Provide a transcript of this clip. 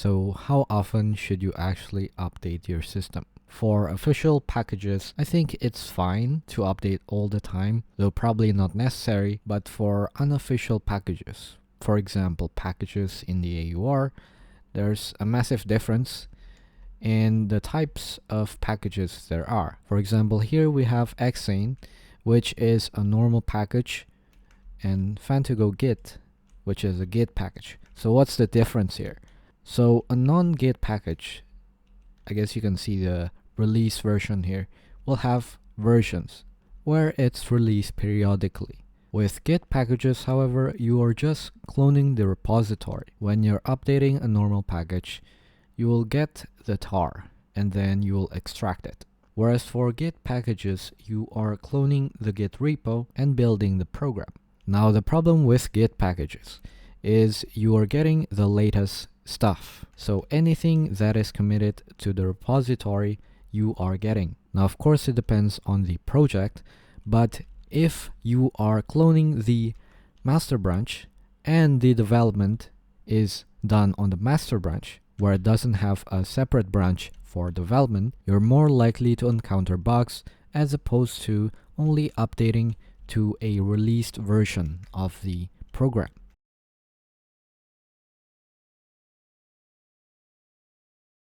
So how often should you actually update your system? For official packages, I think it's fine to update all the time, though probably not necessary. But for unofficial packages, for example, packages in the AUR, there's a massive difference in the types of packages there are. For example, here we have Xane, which is a normal package, and Fantago Git, which is a Git package. So what's the difference here? So a non-Git package, I guess you can see the release version here, will have versions where it's released periodically. With Git packages, however, you are just cloning the repository. When you're updating a normal package, you will get the tar and then you will extract it. Whereas for Git packages, you are cloning the Git repo and building the program. Now the problem with Git packages is you are getting the latest stuff. So anything that is committed to the repository, you are getting. Now of course it depends on the project, but if you are cloning the master branch and the development is done on the master branch, where it doesn't have a separate branch for development, you're more likely to encounter bugs as opposed to only updating to a released version of the program.